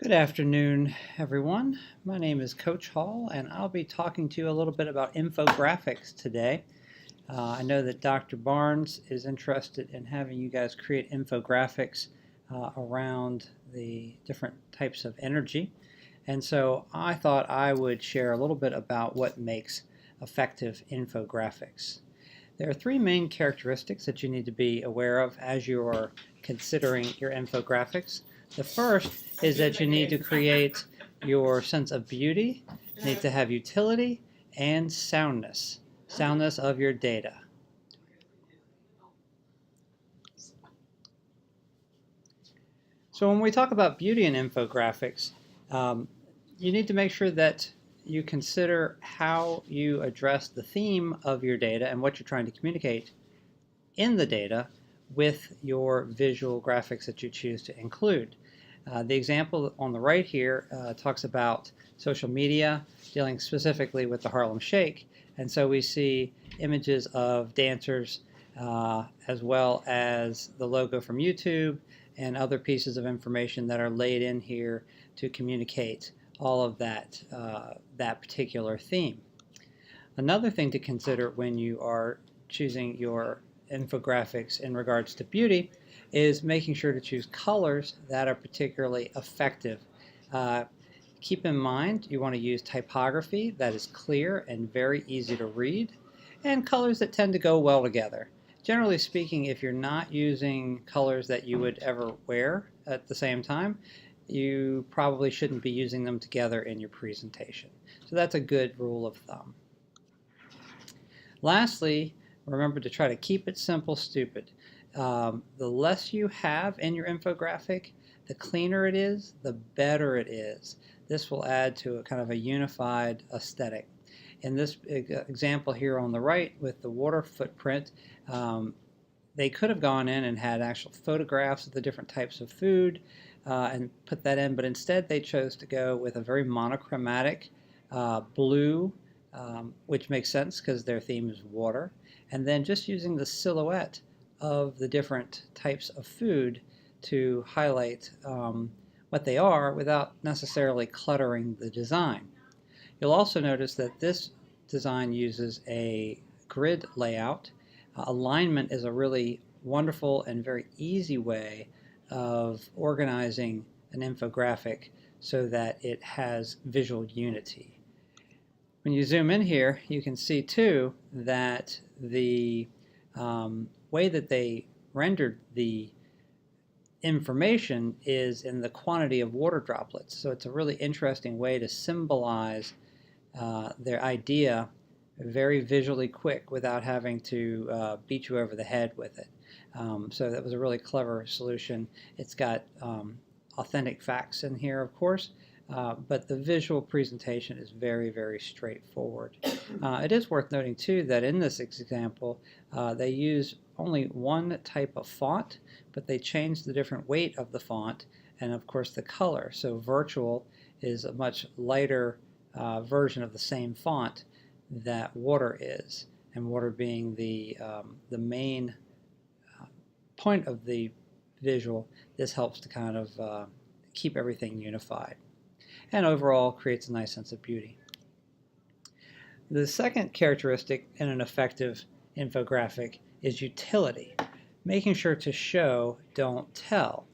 Good afternoon, everyone. My name is Coach Hall, and I'll be talking to you a little bit about infographics today. I know that Dr. Barnes is interested in having you guys create infographics around the different types of energy. And so I thought I would share a little bit about what makes effective infographics. There are three main characteristics that you need to be aware of as you're considering your infographics. The first is that you need to create your sense of beauty, you need to have utility, and soundness of your data. So when we talk about beauty in infographics, um, you need to make sure that you consider how you address the theme of your data and what you're trying to communicate in the data with your visual graphics that you choose to include. The example on the right here talks about social media, dealing specifically with the Harlem Shake. And so we see images of dancers as well as the logo from YouTube and other pieces of information that are laid in here to communicate all of that particular theme. Another thing to consider when you are choosing your infographics in regards to beauty is making sure to choose colors that are particularly effective. Uh, Keep in mind you want to use typography that is clear and very easy to read, and colors that tend to go well together. Generally speaking, if you're not using colors that you would ever wear at the same time, you probably shouldn't be using them together in your presentation. So that's a good rule of thumb. Lastly, remember to try to keep it simple, stupid. The less you have in your infographic, the cleaner it is, the better it is. This will add to a kind of a unified aesthetic. In this example here on the right with the water footprint, they could have gone in and had actual photographs of the different types of food and put that in, but instead they chose to go with a very monochromatic blue, which makes sense because their theme is water, and then just using the silhouette of the different types of food to highlight what they are without necessarily cluttering the design. You'll also notice that this design uses a grid layout. Alignment is a really wonderful and very easy way of organizing an infographic so that it has visual unity. When you zoom in here, you can see too that the way that they rendered the information is in the quantity of water droplets. So it's a really interesting way to symbolize their idea very visually quick without having to beat you over the head with it. So that was a really clever solution. It's got authentic facts in here, of course, but the visual presentation is very, very straightforward. It is worth noting, too, that in this example, they use only one type of font, but they changed the different weight of the font and, of course, the color. So virtual is a much lighter version of the same font that water is, and water being the main point of the visual. This helps to kind of keep everything unified and overall creates a nice sense of beauty. The second characteristic in an effective infographic is utility, making sure to show, don't tell.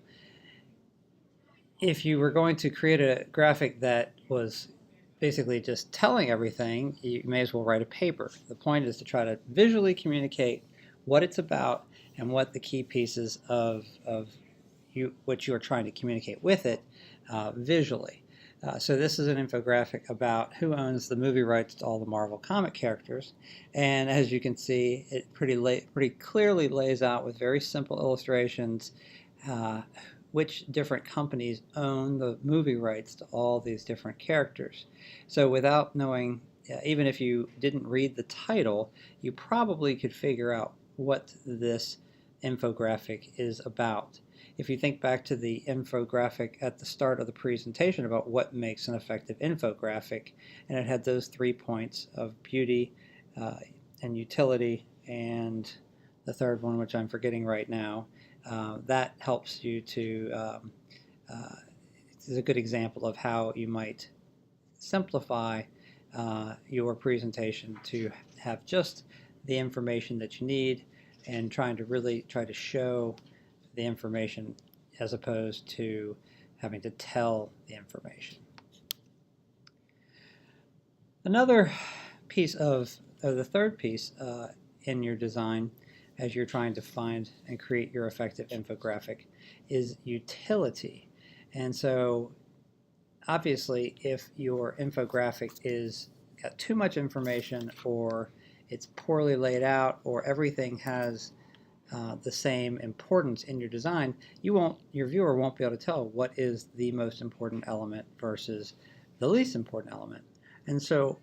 If you were going to create a graphic that was basically just telling everything, you may as well write a paper. The point is to try to visually communicate what it's about and what the key pieces of what you are trying to communicate with it visually. So this is an infographic about who owns the movie rights to all the Marvel comic characters, and as you can see, it pretty clearly lays out with very simple illustrations which different companies own the movie rights to all these different characters. So without knowing, even if you didn't read the title, you probably could figure out what this infographic is about. If you think back to the infographic at the start of the presentation about what makes an effective infographic, and it had those 3 points of beauty and utility and the third one, which I'm forgetting right now, that helps you to is a good example of how you might simplify your presentation to have just the information that you need and trying to really try to show the information as opposed to having to tell the information. Another piece of, or the third piece in your design as you're trying to find and create your effective infographic is utility. And so obviously if your infographic is got too much information, or it's poorly laid out, or everything has the same importance in your design, your viewer won't be able to tell what is the most important element versus the least important element. And so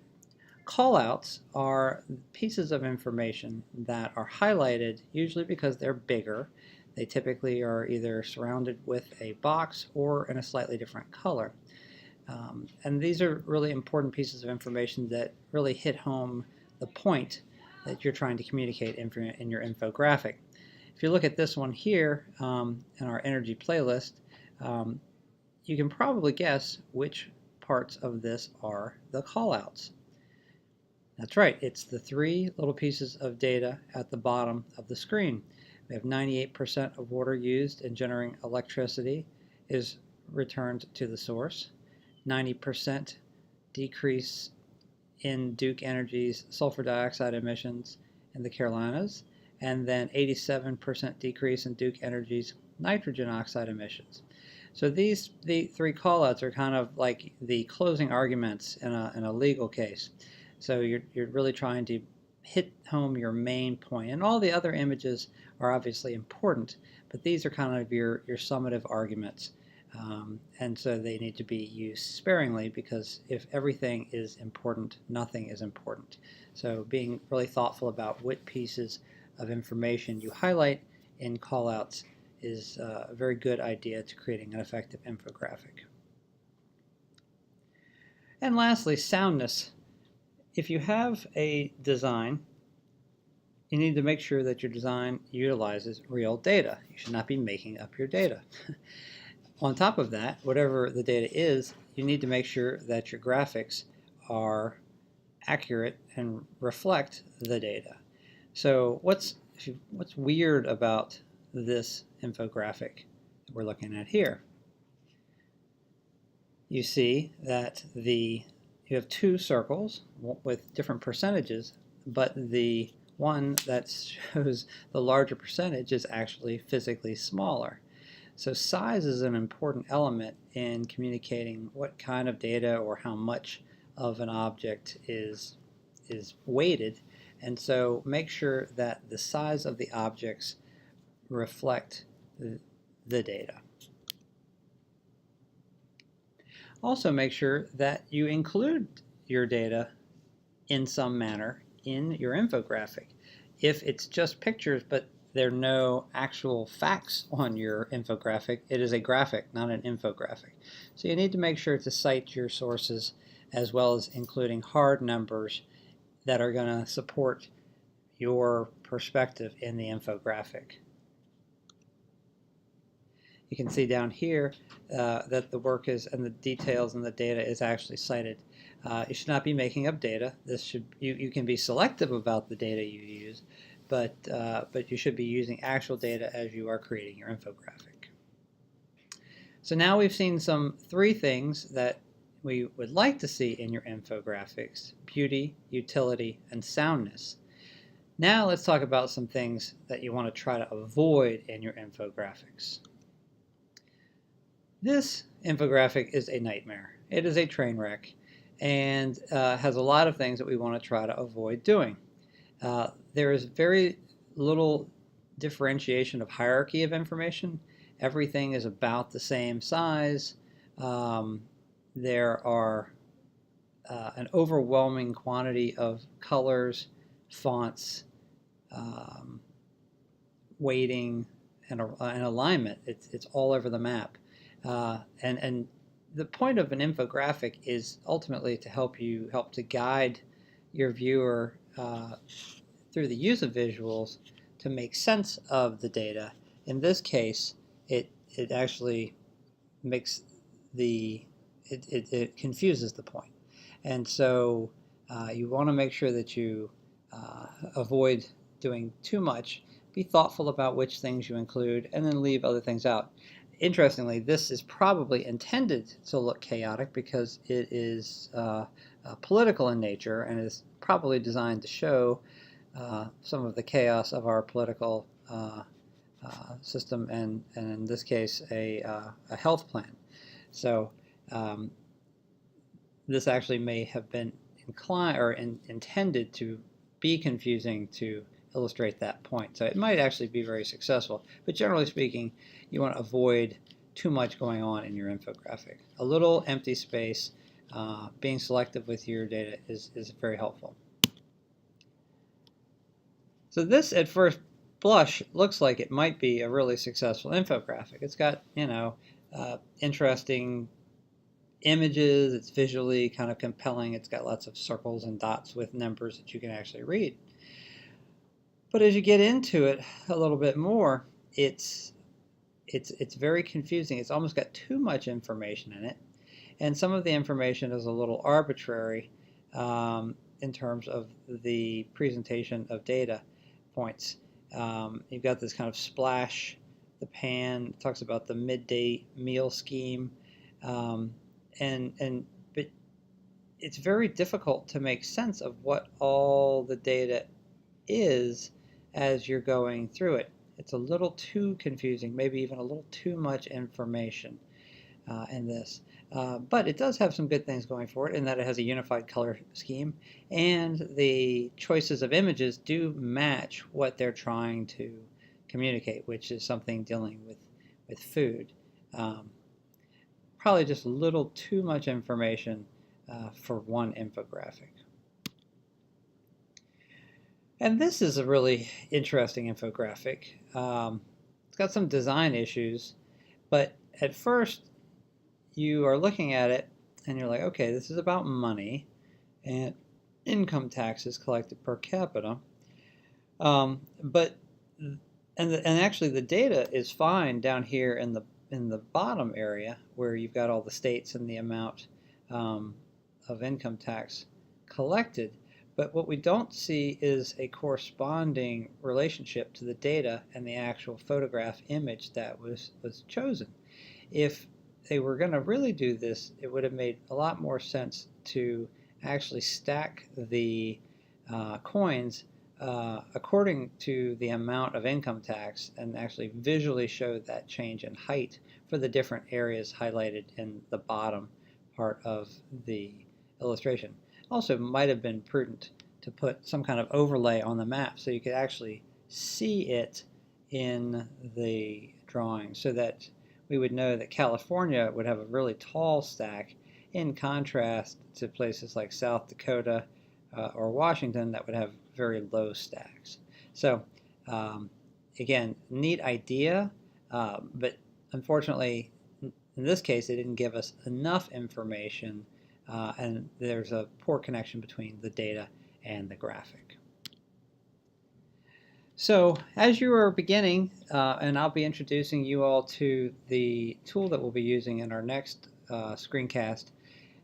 callouts are pieces of information that are highlighted, usually because they're bigger. They typically are either surrounded with a box or in a slightly different color. And these are really important pieces of information that really hit home the point that you're trying to communicate in your infographic. If you look at this one here in our energy playlist, you can probably guess which parts of this are the callouts. That's right, it's the three little pieces of data at the bottom of the screen. We have 98% of water used in generating electricity is returned to the source, 90% decrease in Duke Energy's sulfur dioxide emissions in the Carolinas, and then 87% decrease in Duke Energy's nitrogen oxide emissions. So the three callouts are kind of like the closing arguments in a legal case. So you're really trying to hit home your main point. And all the other images are obviously important, but these are kind of your summative arguments. And so they need to be used sparingly, because if everything is important, nothing is important. So being really thoughtful about what pieces of information you highlight in callouts is a very good idea to creating an effective infographic. And lastly, soundness. If you have a design, you need to make sure that your design utilizes real data. You should not be making up your data. On top of that, whatever the data is, you need to make sure that your graphics are accurate and reflect the data. So what's weird about this infographic that we're looking at here? You see that you have two circles with different percentages, but the one that shows the larger percentage is actually physically smaller. So size is an important element in communicating what kind of data or how much of an object is weighted, and so make sure that the size of the objects reflect the data. Also make sure that you include your data in some manner in your infographic. If it's just pictures but there are no actual facts on your infographic, it is a graphic, not an infographic. So you need to make sure to cite your sources as well as including hard numbers that are going to support your perspective in the infographic. You can see down here that the work is, and the details and the data is actually cited. You should not be making up data. You can be selective about the data you use, but you should be using actual data as you are creating your infographic. So now we've seen three things that we would like to see in your infographics: beauty, utility, and soundness. Now let's talk about some things that you want to try to avoid in your infographics. This infographic is a nightmare. It is a train wreck, and has a lot of things that we want to try to avoid doing. There is very little differentiation of hierarchy of information. Everything is about the same size. There are an overwhelming quantity of colors, fonts, weighting, and alignment. It's all over the map. And the point of an infographic is ultimately to help to guide your viewer through the use of visuals to make sense of the data. In this case, it actually makes it confuses the point. And so you want to make sure that you avoid doing too much. Be thoughtful about which things you include and then leave other things out. Interestingly, this is probably intended to look chaotic because it is political in nature and is probably designed to show some of the chaos of our political system, and in this case, a health plan. So this actually may have been inclined or intended to be confusing to illustrate that point. So it might actually be very successful, but generally speaking, you want to avoid too much going on in your infographic. A little empty space, being selective with your data is very helpful. So this, at first blush, looks like it might be a really successful infographic. It's got, interesting images. It's visually kind of compelling. It's got lots of circles and dots with numbers that you can actually read. But as you get into it a little bit more, it's very confusing. It's almost got too much information in it, and some of the information is a little arbitrary in terms of the presentation of data points. You've got this kind of splash, the pan, talks about the midday meal scheme, but it's very difficult to make sense of what all the data is as you're going through it. It's a little too confusing, maybe even a little too much information in this. But it does have some good things going for it in that it has a unified color scheme, and the choices of images do match what they're trying to communicate, which is something dealing with food. Probably just a little too much information for one infographic. And this is a really interesting infographic. It's got some design issues, but at first you are looking at it and you're like, okay, this is about money and income taxes collected per capita. Actually the data is fine down here in the bottom area where you've got all the states and the amount of income tax collected. But what we don't see is a corresponding relationship to the data and the actual photograph image that was chosen. If they were going to really do this, it would have made a lot more sense to actually stack the coins according to the amount of income tax and actually visually show that change in height for the different areas highlighted in the bottom part of the illustration. Also, might have been prudent to put some kind of overlay on the map so you could actually see it in the drawing, so that we would know that California would have a really tall stack in contrast to places like South Dakota or Washington that would have very low stacks. So again, neat idea, but unfortunately in this case it didn't give us enough information, and there's a poor connection between the data and the graphic. So as you are beginning, and I'll be introducing you all to the tool that we'll be using in our next screencast,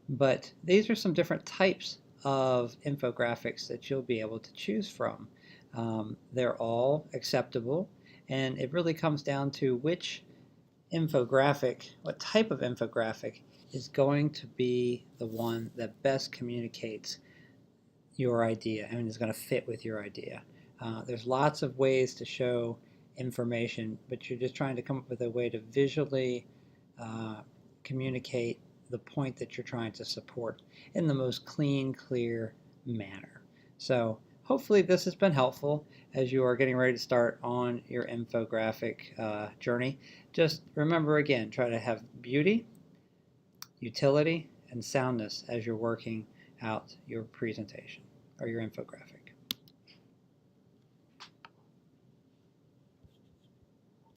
but these are some different types of infographics that you'll be able to choose from. They're all acceptable, and it really comes down to which infographic, what type of infographic is going to be the one that best communicates your idea and is going to fit with your idea. There's lots of ways to show information, but you're just trying to come up with a way to visually communicate the point that you're trying to support in the most clean, clear manner. So hopefully this has been helpful as you are getting ready to start on your infographic journey. Just remember again, try to have beauty, utility, and soundness as you're working out your presentation or your infographic.